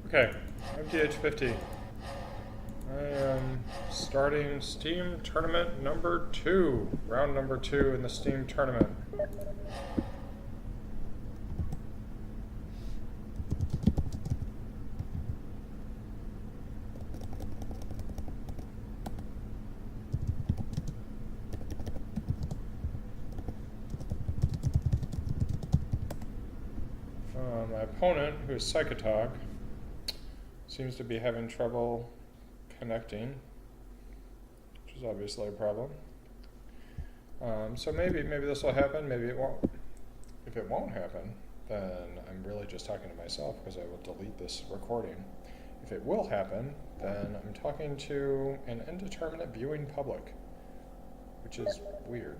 Okay, MTH50. I am starting Steam Tournament number 2. Round number 2 in the Steam Tournament. My opponent, who is Psychatog, seems to be having trouble connecting, which is obviously a problem. So maybe this will happen, maybe it won't. If it won't happen, then I'm really just talking to myself because I will delete this recording. If it will happen, then I'm talking to an indeterminate viewing public, which is weird.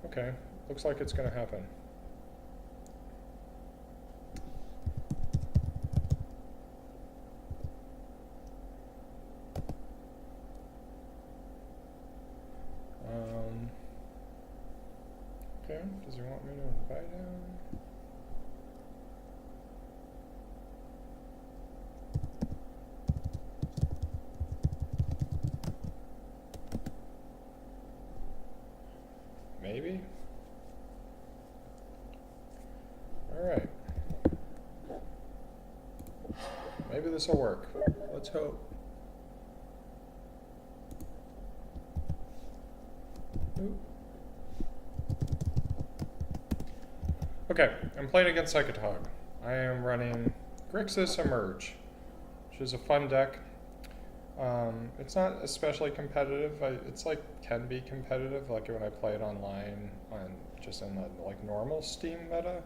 Okay, looks like it's going to happen. Okay, does he want me to invite him? Maybe? Alright. Maybe this will work. Let's hope. Ooh. Okay, I'm playing against Psychatog. I am running Grixis Emerge, which is a fun deck. It's not especially competitive. It's like can be competitive, like when I play it online on just in the like normal Steam meta.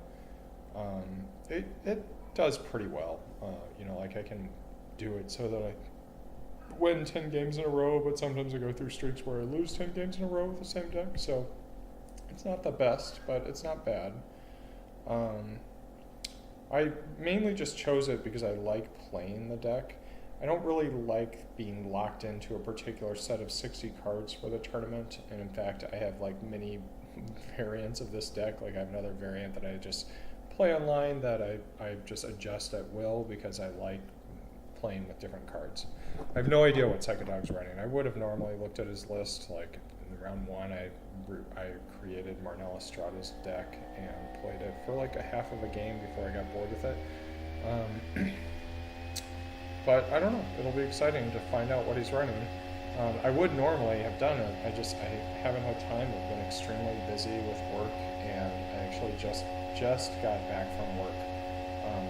It does pretty well. You know, like I can do it so that I win 10 games in a row, but sometimes I go through streaks where I lose 10 games in a row with the same deck. So it's not the best, but it's not bad. I mainly just chose it because I like playing the deck. I don't really like being locked into a particular set of 60 cards for the tournament, and in fact I have like many variants of this deck. Like I have another variant that I just play online that I just adjust at will because I like playing with different cards. I have no idea what Psychatog's running. I would have normally looked at his list. Like in round 1 I created Marnella Strata's deck and played it for like a half of a game before I got bored with it. But I don't know, it'll be exciting to find out what he's running. I would normally have done it, I haven't had time. I've been extremely busy with work, and I actually just got back from work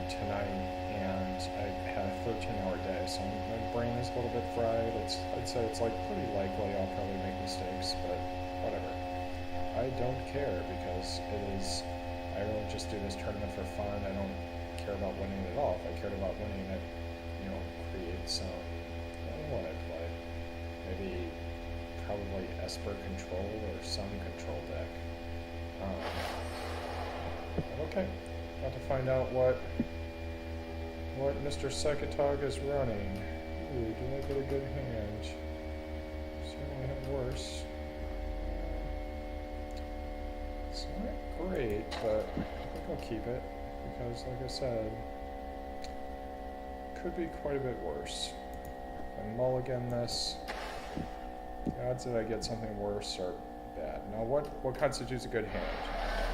tonight, and I had a 13-hour day, so my brain is a little bit fried. I'd say it's like pretty likely I'll probably make mistakes, but whatever. I don't care because I really just do this tournament for fun. I don't care about winning at all. If I cared about winning, I'd create some, I don't know what I'd play. Maybe probably Esper Control or some control deck. Okay, got to find out what Mr. Psychatog is running. Ooh, do I get a good hand? Certainly have worse. It's not great, but I think I'll keep it because, like I said, could be quite a bit worse. If I mulligan this, the odds that I get something worse are bad. Now, what constitutes a good hand?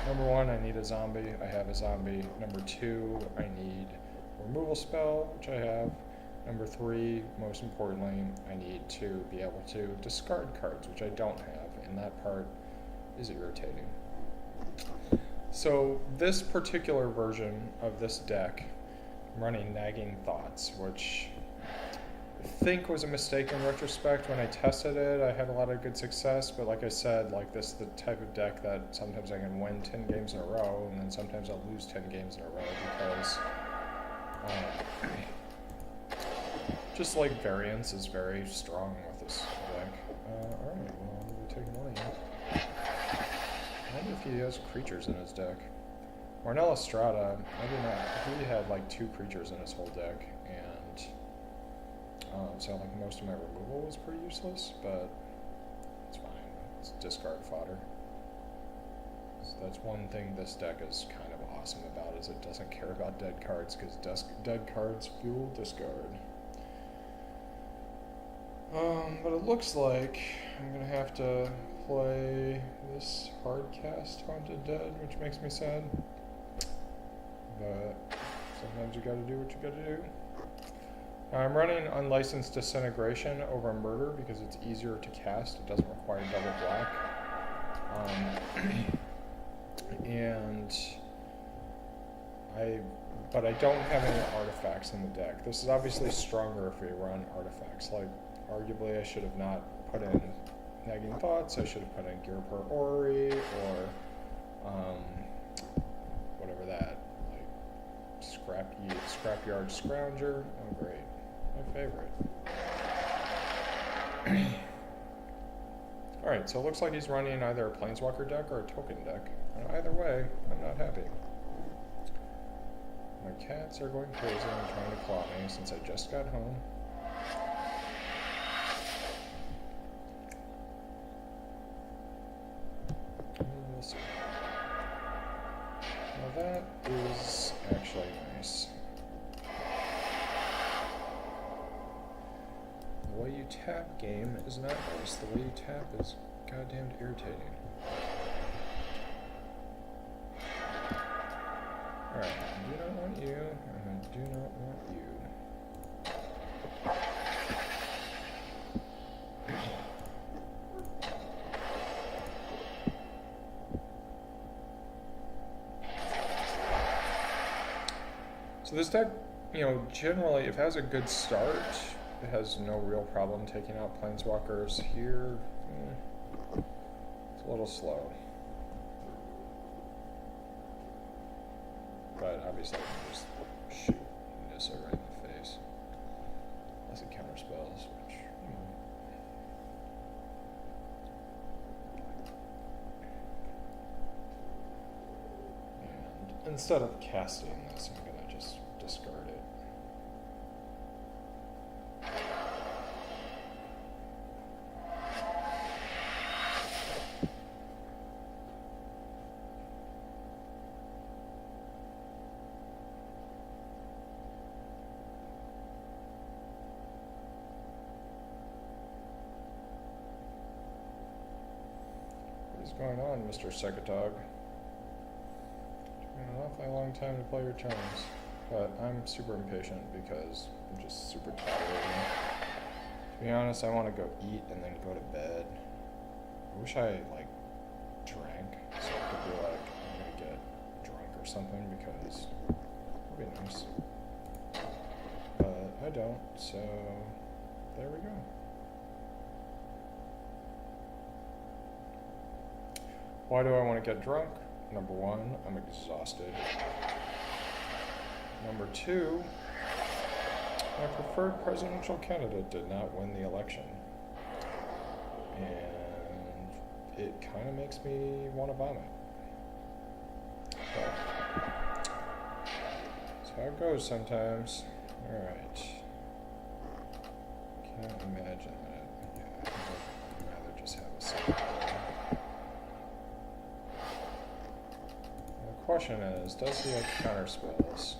Number 1, I need a zombie. I have a zombie. Number 2, I need a removal spell, which I have. Number 3, most importantly, I need to be able to discard cards, which I don't have, and that part is irritating. So this particular version of this deck, I'm running Nagging Thoughts, which I think was a mistake in retrospect. When I tested it, I had a lot of good success, but like I said, like this is the type of deck that sometimes I can win 10 games in a row, and then sometimes I'll lose 10 games in a row because just like variance is very strong with this deck. Alright, well, we'll take money. I wonder if he has creatures in his deck. Marnella Strata, he had like 2 creatures in his whole deck, and so like most of my removal was pretty useless, but it's fine. It's discard fodder. So That's one thing this deck is kind of awesome about, is it doesn't care about dead cards, because dead cards fuel discard. But it looks like I'm gonna have to play this Hardcast Haunted Dead, which makes me sad. But sometimes you gotta do what you gotta do. I'm running Unlicensed Disintegration over Murder because it's easier to cast. It doesn't require double black. But I don't have any artifacts in the deck. This is obviously stronger if we run artifacts. Like, arguably I should have not put in Nagging Thoughts, I should have put in Gear Per Orrery, or whatever that, like, Scrapyard Scrounger. Oh great, my favorite. Alright, so it looks like he's running either a Planeswalker deck or a token deck. And either way, I'm not happy. My cats are going crazy and trying to claw me since I just got home. We'll see. Now that is actually nice. The way you tap game is not nice. The way you tap is goddamn irritating. Alright, I do not want you, and I do not want you. So this deck, generally, if it has a good start, it has no real problem taking out Planeswalkers. Here, it's a little slow. But obviously I can just shoot Nissa right in the face. Unless it counterspells, which, And instead of casting this, I'm gonna just discard it. What is going on, Mr. Psychatog? An awfully long time to play your turns, but I'm super impatient because I'm just super tired. To be honest, I want to go eat and then go to bed. I wish I drank so I could be like, I'm gonna get drunk or something, because that'd be nice. But I don't, so there we go. Why do I want to get drunk? Number one, I'm exhausted. Number two, my preferred presidential candidate did not win the election. And it kind of makes me want to vomit. But that's how it goes sometimes. Alright. Can't imagine that. Yeah, I'd rather just have a second. The question is, does he have counter spells?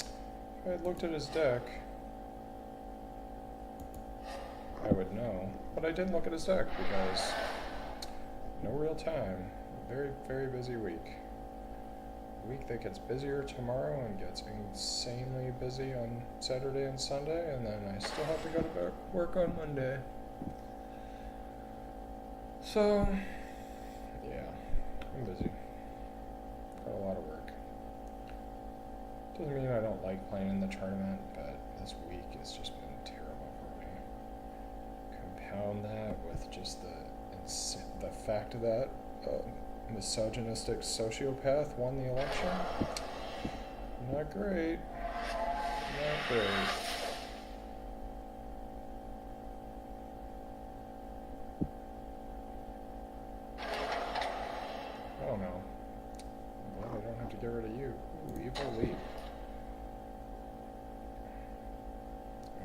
If I had looked at his deck, I would know. But I didn't look at his deck because no real time. Very, very busy week. A week that gets busier tomorrow and gets insanely busy on Saturday and Sunday, and then I still have to go to work on Monday. So, yeah, I'm busy. Got a lot of work. Doesn't mean I don't like playing in the tournament, but this week has just been terrible for me. Compound that with just the fact that misogynistic sociopath won the election. Not great. Not great. I don't know. Well, I don't have to get rid of you. Ooh, evil leap.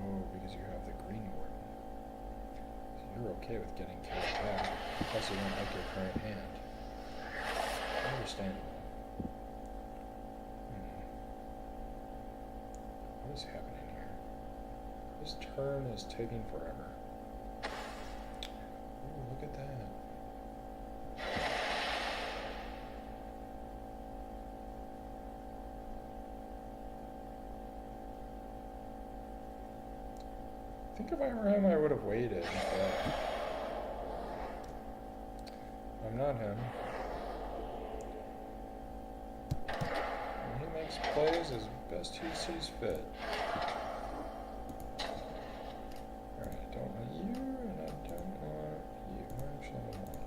Oh, because you have the Green Warden. So you're okay with getting killed back. Plus you don't like your current hand. I understand. understandable. What is happening here? This turn is taking forever. Ooh, look at that. I think if I were him, I would have waited, but I'm not him. And he makes plays as best he sees fit. Alright, I don't want you, and I don't want you. Actually, I don't want you.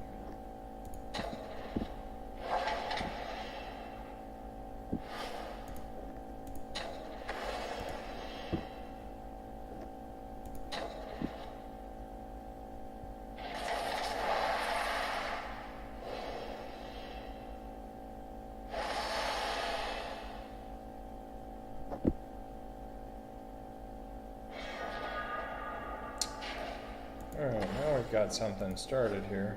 Alright, now we've got something started here.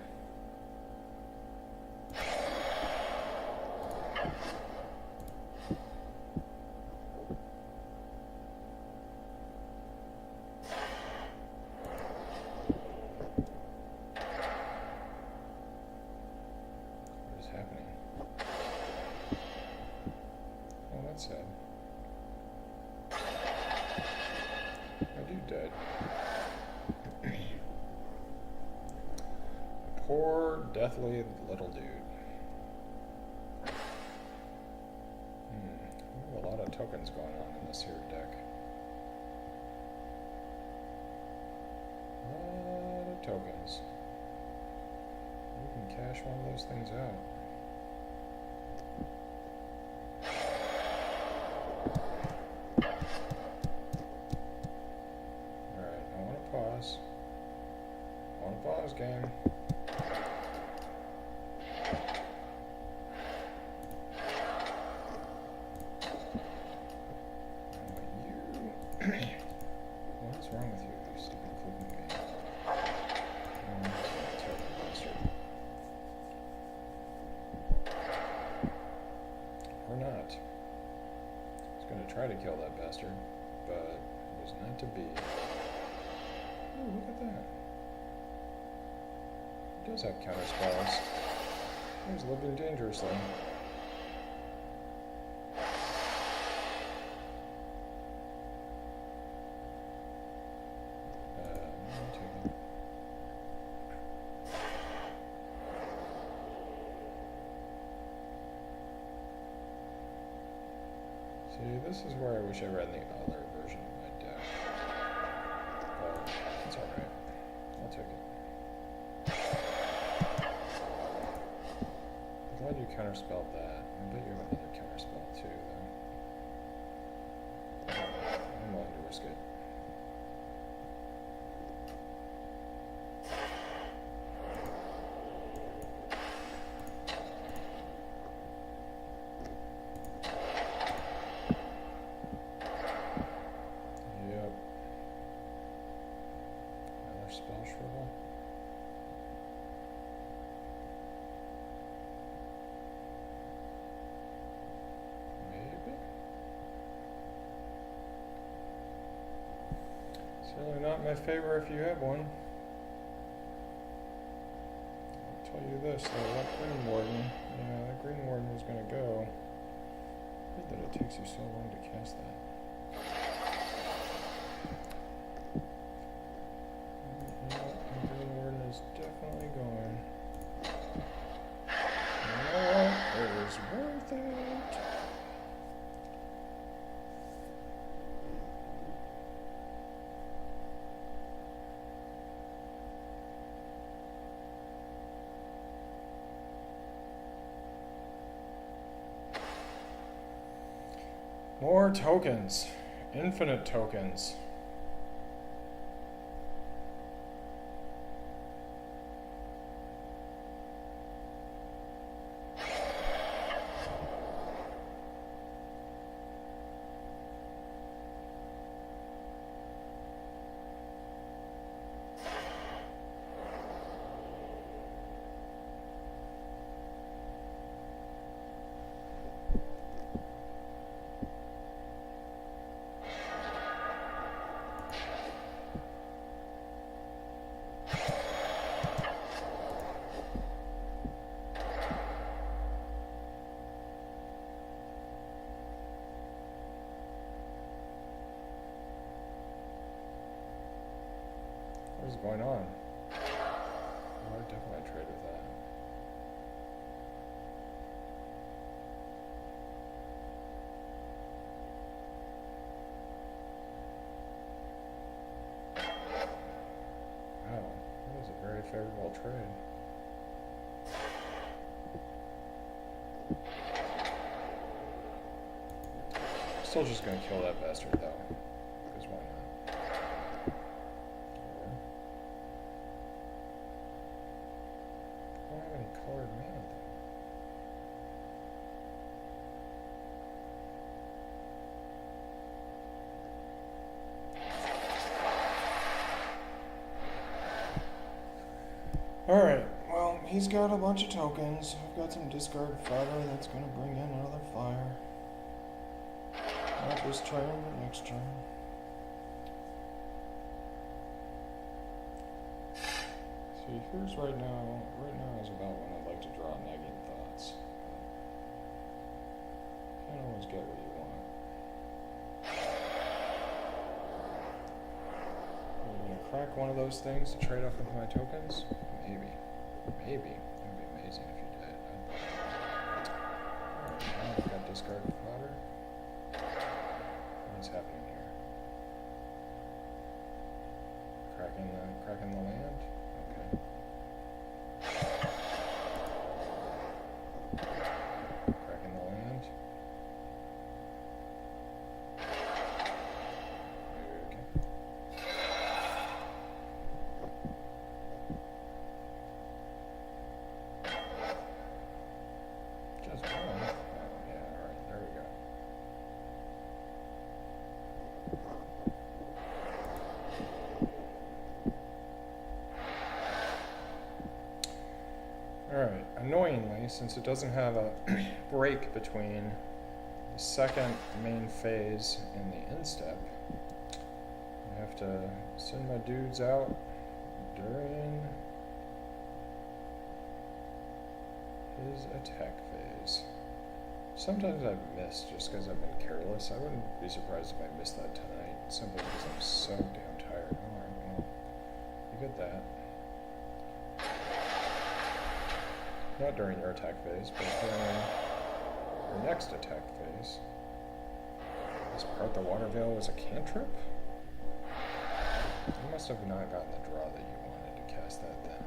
What is happening? Oh, that's sad. I do dead. Poor, deathly little dude. We have a lot of tokens going on in this here deck. A lot of tokens. We can cash one of those things out. Alright, I want to pause. I want to pause, game. What's wrong with you, you stupid flipping game? Or not. I was going to try to kill that bastard, but it was meant to be. Oh, look at that. He does have counter spells. He's living dangerously. See, this is where I wish I ran the other version of my deck. But it's alright. I'll take it. I'm glad you counterspelled that. I bet you have another counterspell too, though. I'm willing to risk it. Spell shrivel. Maybe. Certainly not my favor if you have one. I'll tell you this though, that Green Warden, yeah, that Green Warden was gonna go. Weird that it takes you so long to cast that. Is definitely going. Oh, it was worth it. More tokens. Infinite tokens. is going on? Oh, I definitely trade with that. Wow, that was a very favorable trade. Still just gonna kill that bastard though, because why not? I don't have any colored mana though. Alright, well, he's got a bunch of tokens. I've got some discard fodder that's gonna bring in another flyer. Not this turn, but next turn. See, here's right now is about when I'd like to draw nagging thoughts. Can't always get what you want. Are you gonna crack one of those things to trade off with my tokens? Maybe. Maybe. It would be amazing if you did. Alright, now I've got discarded fodder. What's happening here? Cracking the land? Okay. Cracking the land. Okay. Just one. Oh, yeah, alright, there we go. Alright, annoyingly, since it doesn't have a break between the second main phase and the end step, I have to send my dudes out during his attack phase. Sometimes I've missed just because I've been careless. I wouldn't be surprised if I missed that tonight, simply because I'm so damn tired. Alright, well, you get that. Not during your attack phase, but during your next attack phase. This part the water veil was a cantrip? You must have not gotten the draw that you wanted to cast that then.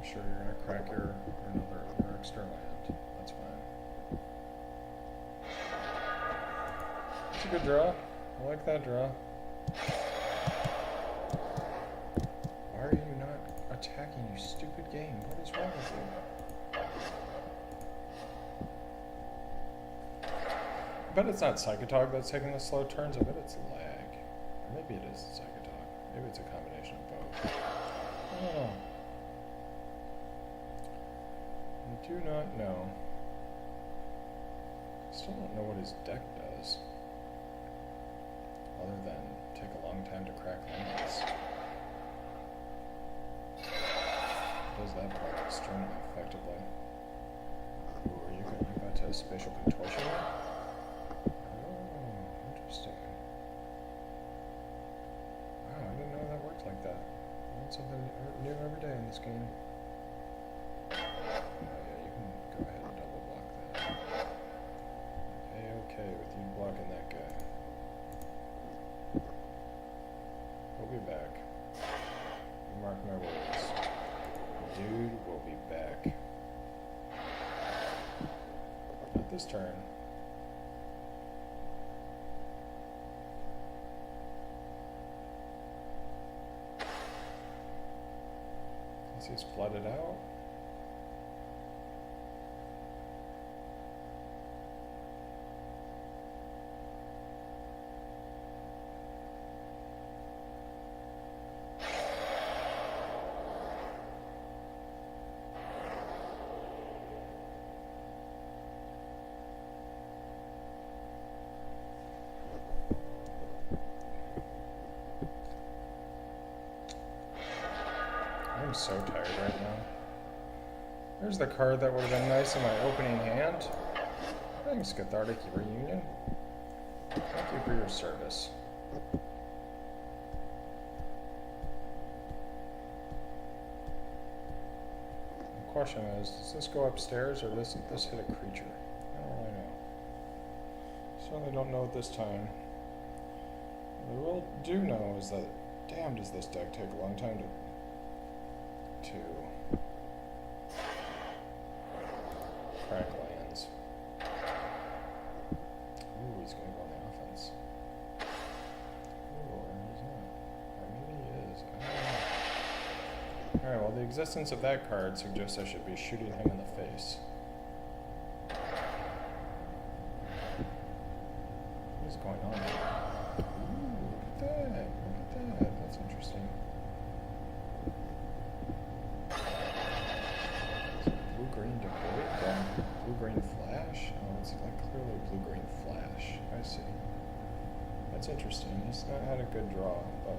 Sure, you're gonna crack your extra land. That's fine. It's a good draw. I like that draw. Why are you not attacking, you stupid game? What is wrong with you? I bet it's not Psychatog that's taking the slow turns. I bet it's lag. Or maybe it is Psychatog. Maybe it's a combination of both. I don't know. I do not know. Still don't know what his deck does. Other than take a long time to crack lands. Does that part extremely effectively. Ooh, are you about to spatial contortion? Oh, interesting. Wow, I didn't know that worked like that. I learn something new every day in this game. With you blocking that guy. We'll be back. You mark my words. Dude, we'll be back. Not this turn. Since he's flooded out. I'm so tired right now. There's the card that would have been nice in my opening hand. Thanks, Cathartic Reunion. Thank you for your service. The question is, does this go upstairs or does this hit a creature? I don't really know. Certainly don't know at this time. What I will do know is that, damn, does this deck take a long time to crack lands. Ooh, he's going to go on the offense. Ooh, or he's not. Or maybe he is. I don't know. Alright, well, the existence of that card suggests I should be shooting him in the face. What is going on here? Ooh, look at that. Look at that. That's interesting. Blue-green decoy? Yeah. Blue-green flash? Oh, it's like clearly blue-green flash. I see. That's interesting. He's not had a good draw, but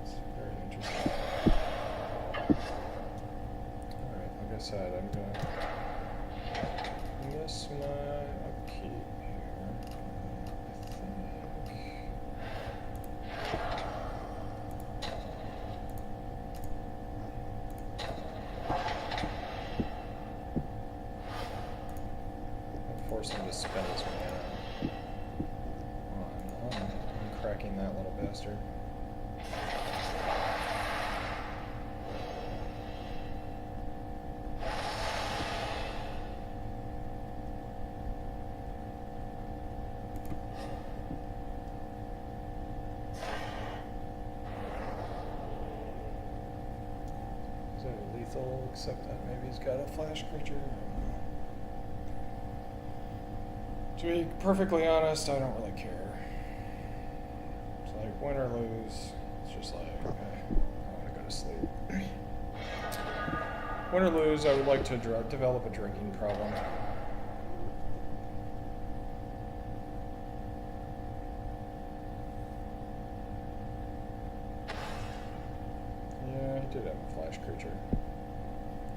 it's very interesting. Alright, like I said, I'm gonna miss my upkeep here. I think. Force him to spend his mana on cracking that little bastard. Is that lethal, except that maybe he's got a flash creature? To be perfectly honest, I don't really care. It's like, win or lose, it's just like, I want to go to sleep. Win or lose, I would like to develop a drinking problem. Yeah, he did have a flash creature.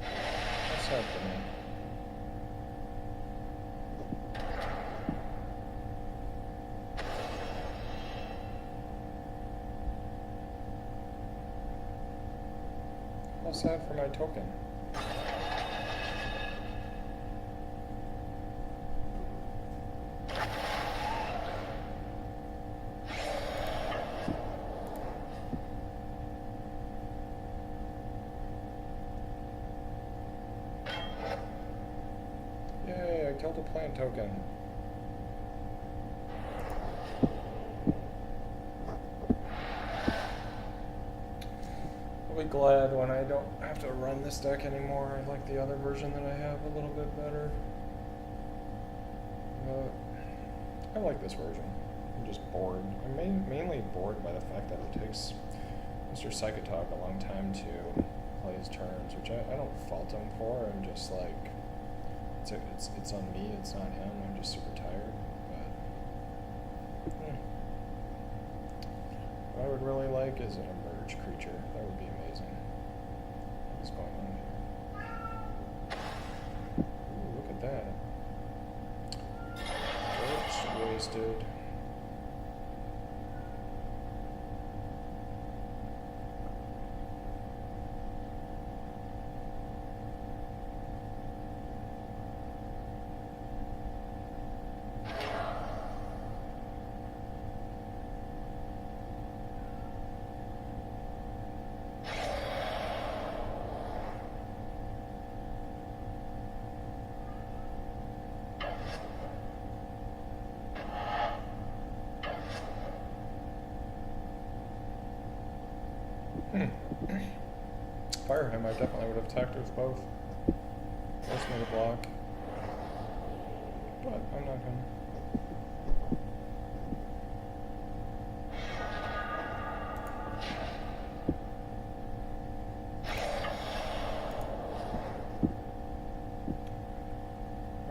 That's sad for me. How sad for my token. Yay, I killed a plant token. I'll be glad when I don't have to run this deck anymore. I like the other version that I have a little bit better. I like this version. I'm just bored. I'm mainly bored by the fact that it takes Mr. Psychatog a long time to play his turns, which I don't fault him for. I'm just like, it's on me, it's not him. I'm just super tired. But what I would really like is an emerge creature. That would be amazing. What's going on here? Ooh, look at that. Oops, wasted. Fire him, I definitely would have attacked with both. Forced me to block. But I'm not him.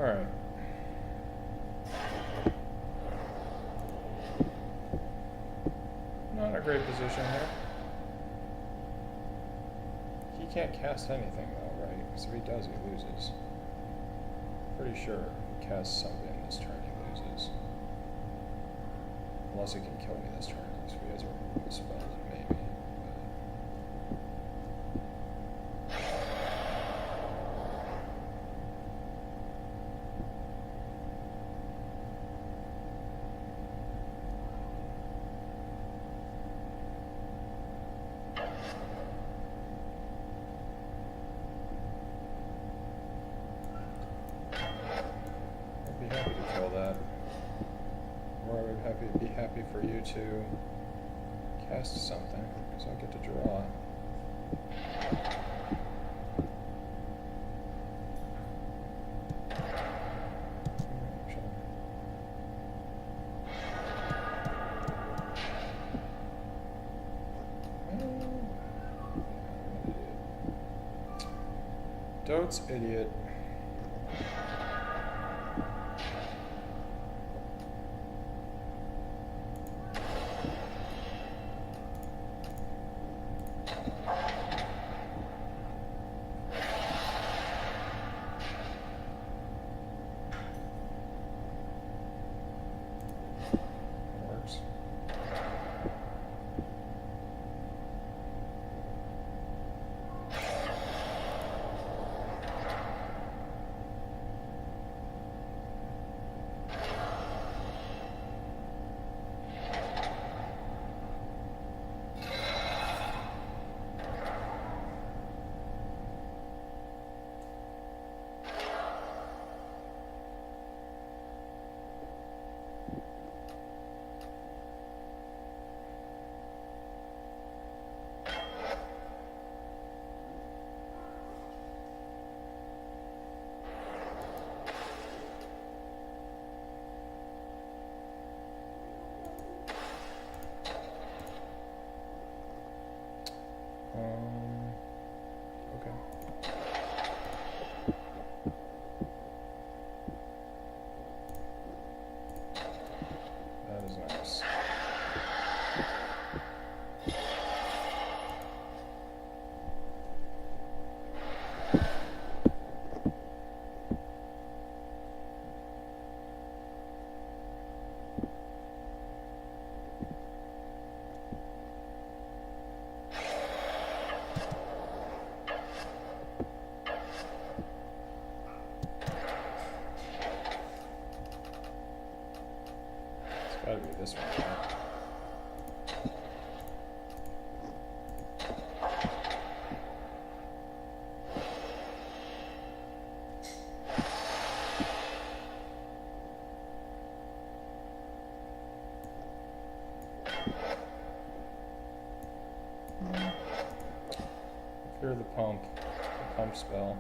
Alright. Not a great position here. can't cast anything though, right? Because if he does, he loses. Pretty sure if he casts something this turn, he loses. Unless he can kill me this turn, because if he has a spell, then maybe. I'd be happy to kill that. Or I would be happy for you to cast something, because I'll get to draw. Dote's idiot. Works. Okay. That is nice. Gotta be this one, right? Fear the pump spell.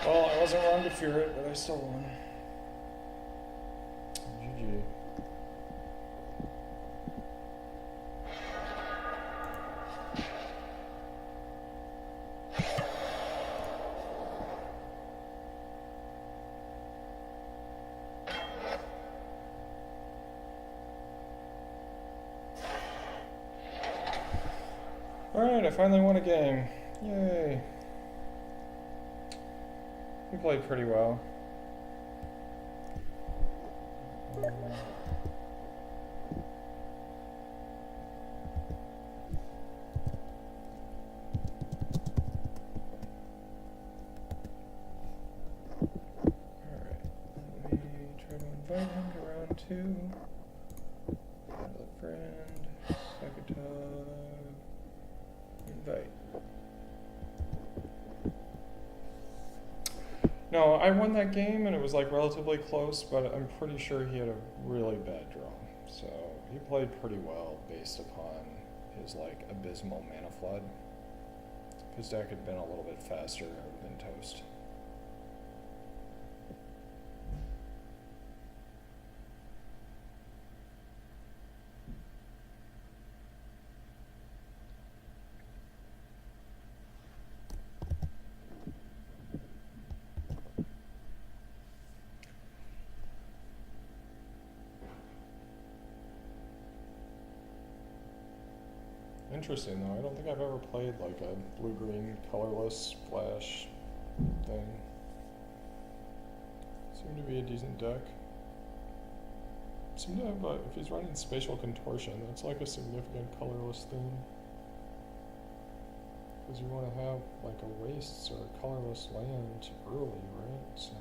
Well, I wasn't wrong to fear it, but I still won. GG. Alright, I finally won a game. Yay. We played pretty well. Alright, let me try to invite him to round 2. Another friend, Psychatog, invite. No, I won that game and it was like relatively close, but I'm pretty sure he had a really bad draw. So he played pretty well based upon his like abysmal mana flood. If his deck had been a little bit faster, it would have been toast. Interesting though, I don't think I've ever played like a blue-green colorless flash thing. Seemed to be a decent deck. Seemed to have, if he's running spatial contortion, that's like a significant colorless theme. Because you want to have like a wastes or a colorless land early, right? So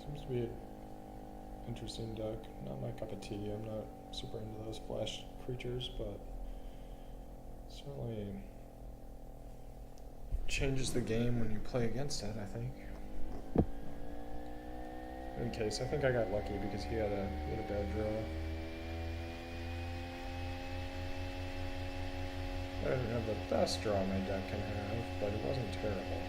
seems to be an interesting deck. Not my cup of tea. I'm not super into those flash creatures, but certainly changes the game when you play against it, I think. In case, I think I got lucky because he had a bad draw. I didn't have the best draw my deck can have, but it wasn't terrible.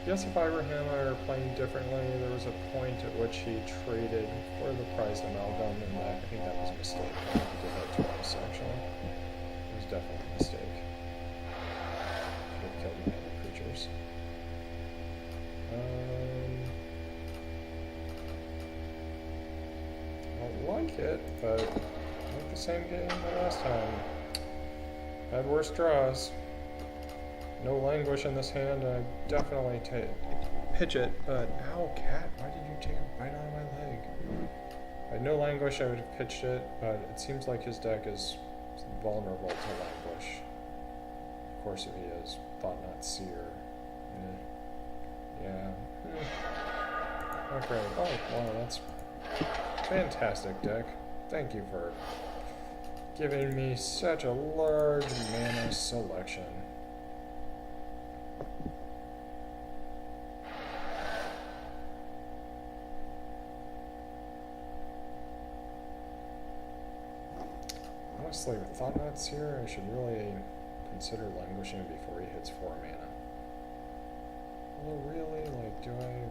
I guess if I were him, I were playing differently. There was a point at which he traded for the prized amalgam, and I think that was a mistake. I think he did that twice, actually. It was definitely a mistake. Should have killed many other creatures. I like it, but like the same game the last time. Had worse draws. No languish in this hand, and I definitely pitch it, but ow, cat, why did you take a bite out of my leg? If I had no languish, I would have pitched it, but it seems like his deck is vulnerable to languish. Of course, if he is Thought Not Seer. Yeah. Okay. Oh, wow, that's fantastic deck. Thank you for giving me such a large mana selection. Honestly, with Thought Not Seer, I should really consider languishing before he hits 4 mana. Although really, like, do I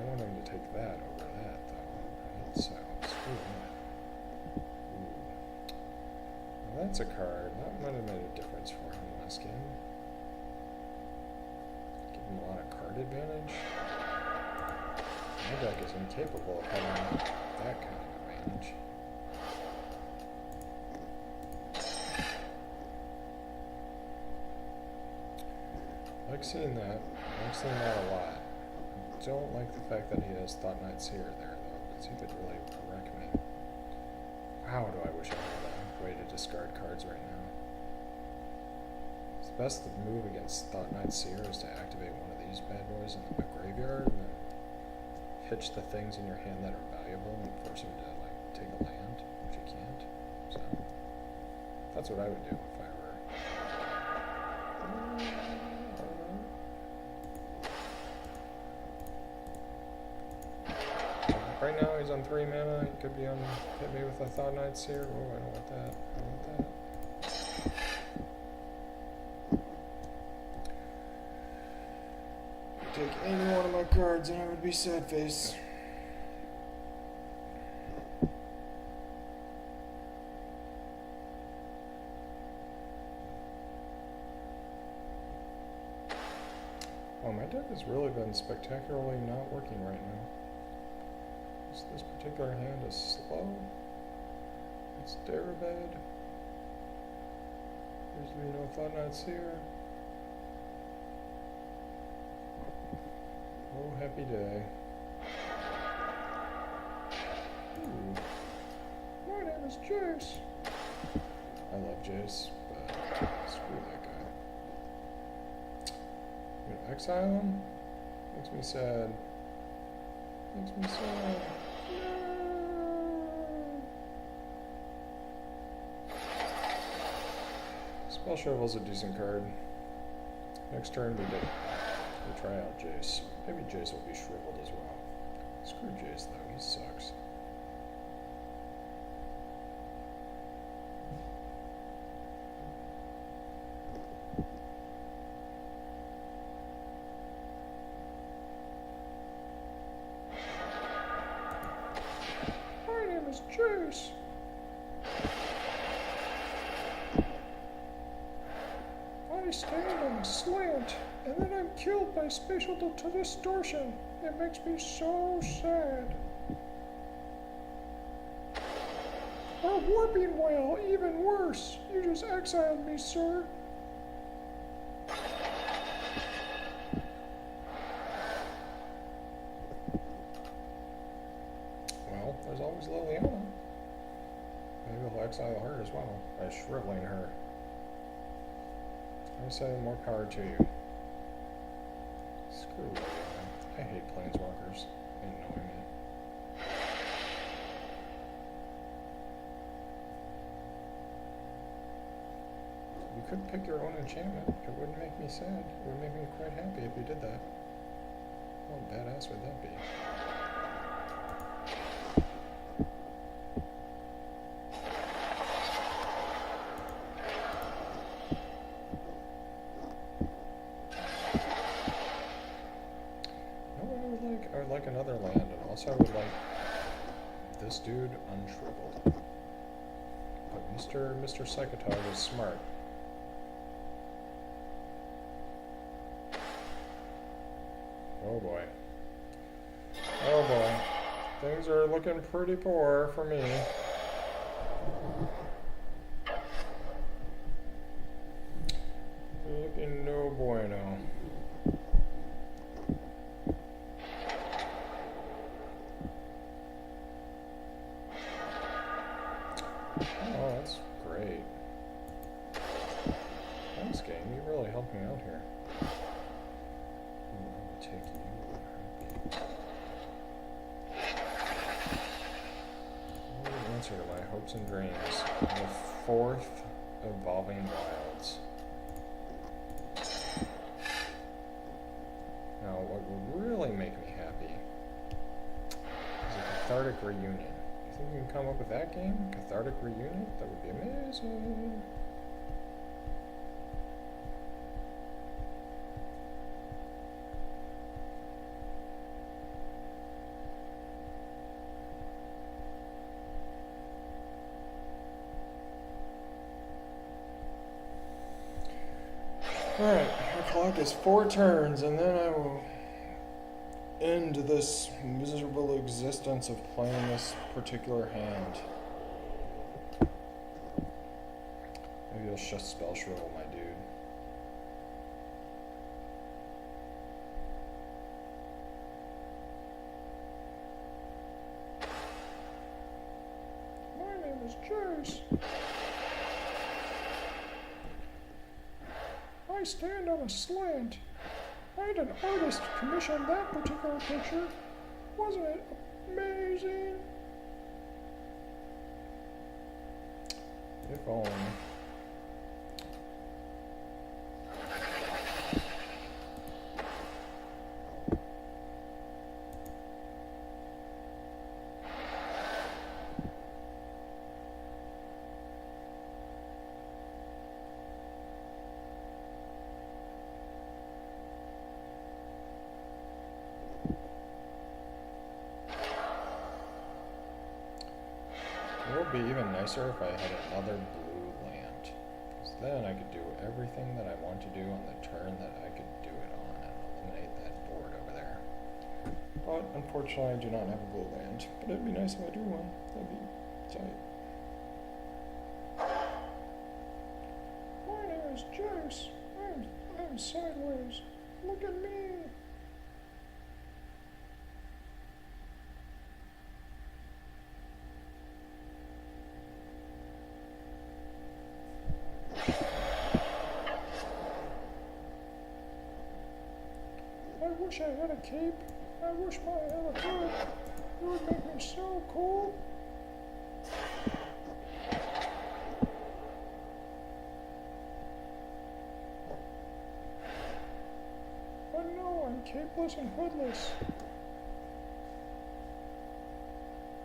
want him to take that over that, though, right? So, screw that. Ooh. Well, that's a card. That might have made a difference for him last game. Give him a lot of card advantage. My deck is incapable of having that kind of advantage. I like seeing that. I like seeing that a lot. I don't like the fact that he has Thought Not Seer there, though, because he could really wreck me. Wow, do I wish I had a way to discard cards right now. It's best to move against Thought Not Seer is to activate one of these bad boys in the graveyard, and then pitch the things in your hand that are valuable and force him to, like, take a land, which he can't. So, that's what I would do if I were... Right now he's on 3 mana. He could be on hit me with a Thought Not Seer. Oh, I don't want that. I don't want that. Take any one of my cards and I would be sad face. Oh, my deck has really been spectacularly not working right now. This particular hand is slow. It's Darabed. There's to be no Thought Not Seer. Oh, happy day. Ooh. My name is Jace. I love Jace, but screw that guy. I'm gonna exile him? Makes me sad. Makes me sad. Spell Shovel's a decent card. Next turn we'll try out Jace. Maybe Jace will be shriveled as well. Screw Jace though, he sucks. My name is Jace. I stand on the slant, and then I'm killed by spatial distortion. It makes me so sad. Or warping whale, even worse. You just exiled me, sir. Well, there's always Liliana. Maybe we'll exile her as well by shriveling her. I say more power to you. Screw Liliana. I hate planeswalkers. They annoy me. You could pick your own enchantment. It wouldn't make me sad. It would make me quite happy if you did that. How badass would that be? I would like another land, and also I would like this dude unshriveled. But Mr. Psychatog is smart. Oh boy. Oh boy. Things are looking pretty poor for me. Looking no bueno. Oh, that's great. Thanks, game. You really helped me out here. Ooh, I will take you. What an answer to my hopes and dreams. The fourth Evolving Wilds. Now, what would really make me happy is a cathartic reunion. You think you can come up with that game? Cathartic Reunion? That would be amazing. Alright, our clock is 4 turns, and then I will end this miserable existence of playing this particular hand. Maybe I'll just spell shrivel my dude. My name is Jace. I stand on a slant. I had an artist commission that particular picture. Wasn't it amazing? If only. It would be even nicer if I had another blue land, because then I could do everything that I want to do on the turn that I could do it on and eliminate that board over there. But unfortunately I do not have a blue land, but it'd be nice if I do one. That'd be tight. My name is Jace. I'm sideways. Look at me. I wish I had a cape. I wish I had a hood. It would make me so cool. But no, I'm capeless and hoodless.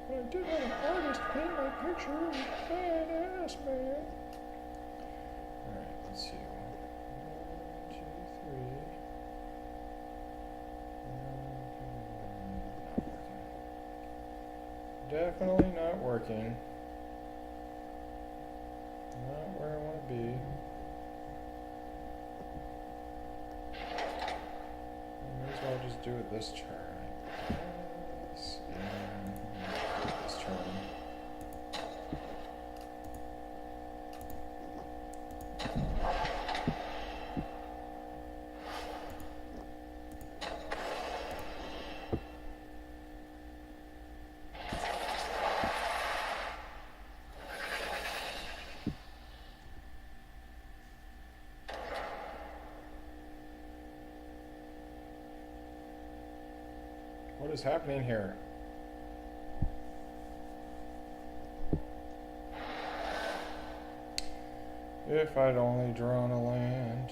But I did have an artist paint my picture. It was badass, man. Alright, let's see. 1, 2, 3. Definitely not working. Not where I want to be. do it this turn. Yes, yeah, this turn. What is happening here? If I'd only drawn a land.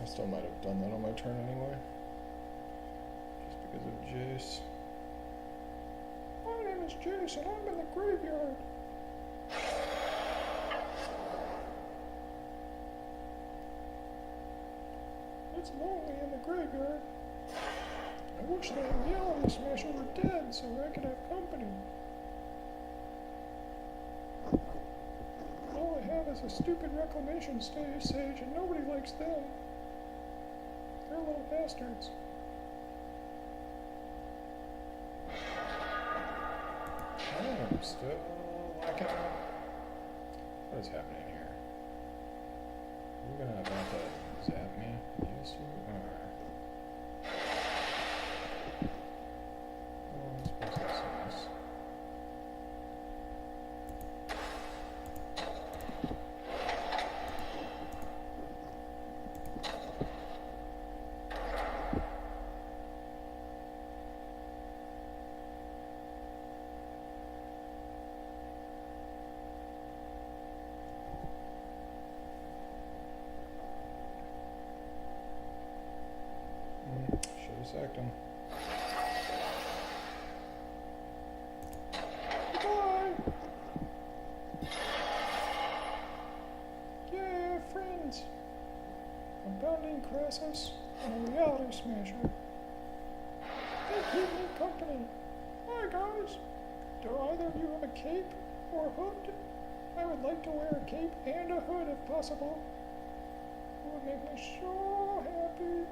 I still might have done that on my turn anyway. Just because of Jace. My name is Jace and I'm in the graveyard. It's lonely in the graveyard. I wish that reality smasher were dead so I could have company. All I have is a stupid reclamation sage and nobody likes them. They're little bastards. I'm still lacking. What is happening here? You're gonna about to zap me? Yes, you are. Sacked him. Goodbye! Yeah, friends! A bounding Crassus and a reality smasher. They keep me company. Hi guys! Do either of you have a cape or a hood? I would like to wear a cape and a hood if possible. It would make me so happy.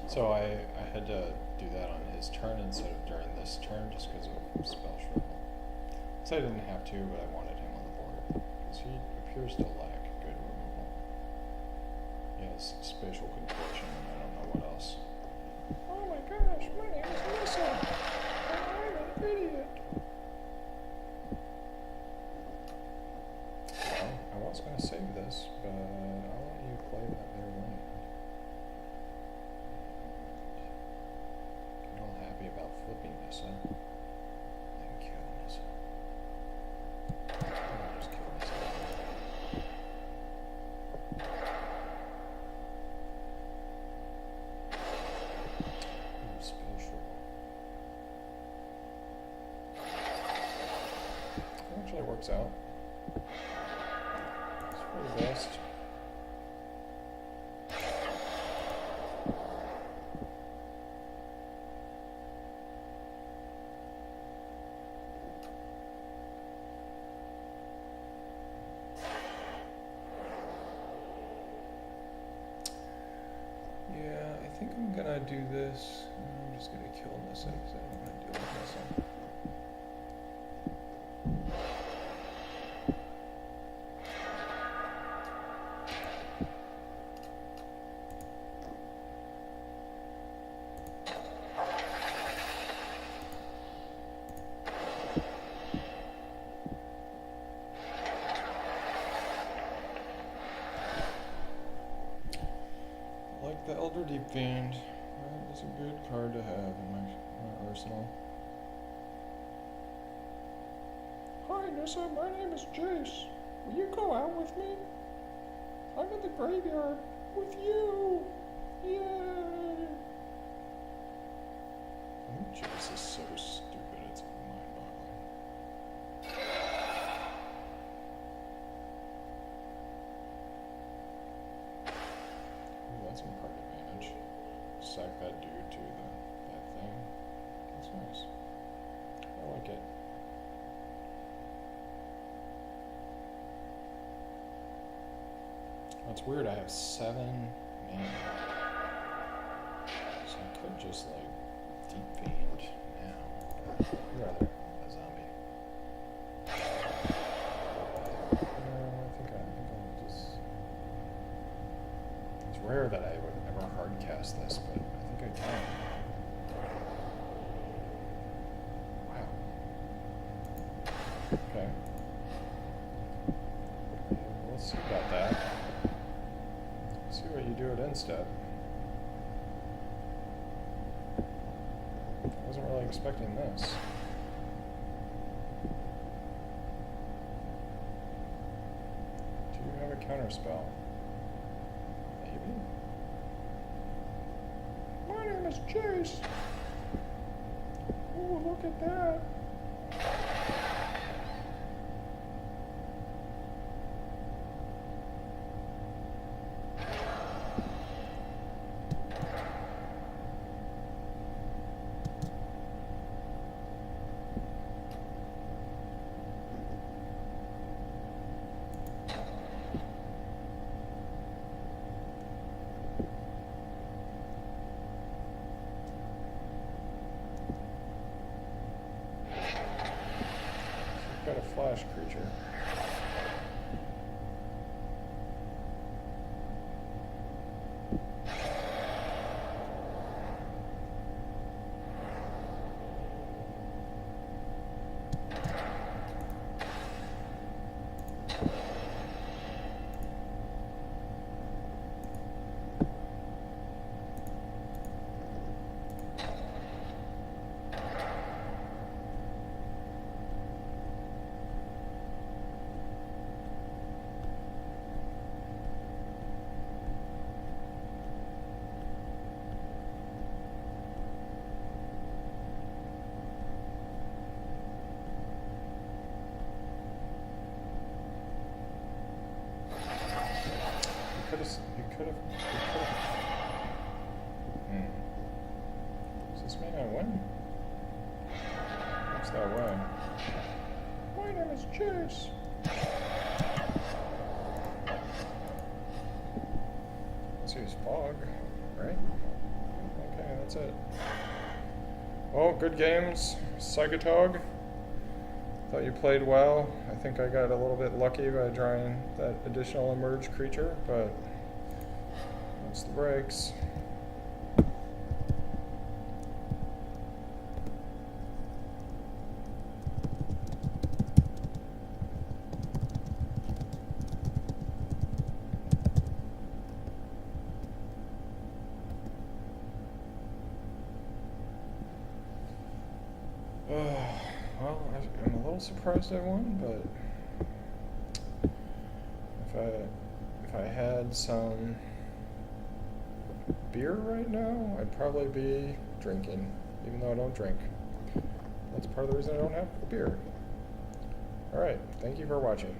So I had to do that on his turn instead of during this turn just because of spell shrivel. So I didn't have to, but I wanted him on the board because he appears to lack good removal. He has spatial contortion and I don't know what else. Oh my gosh, my name is Lisa! I'm an idiot! Well, I was going to save this, but I'll let you play that there land. About flipping this up. And killing this up. I'll just kill this up. Ooh, spell shrivel. It actually works out. It's for the best. I think I'm gonna do this. I'm just gonna kill Nissa because I don't want to deal with Nissa. The Elder Deep Fiend. That is a good card to have in my arsenal. Hi Nissa, my name is Jace. Will you go out with me? I'm in the graveyard with you! Yay! sack that dude to that thing. That's nice. I like it. It's weird, I have 7 mana. So I could just like deep fiend now. I'd rather a zombie. No, I think I'll just. It's rare that I would ever hard cast this, but I think I can. Wow. Okay. Let's see about that. Let's see what you do at end step. I wasn't really expecting this. Do you have a counter spell? Maybe? My name is Jace. Oh, look at that. Got a flash creature. You could have. Does this mean I win? Looks that way. My name is Jace. Let's use fog, right? Okay, that's it. Well, good games, Psychatog. Thought you played well. I think I got a little bit lucky by drawing that additional emerge creature, but that's the breaks. Well, I'm a little surprised I won, but if I had some beer right now, I'd probably be drinking, even though I don't drink. That's part of the reason I don't have a beer. All right, thank you for watching.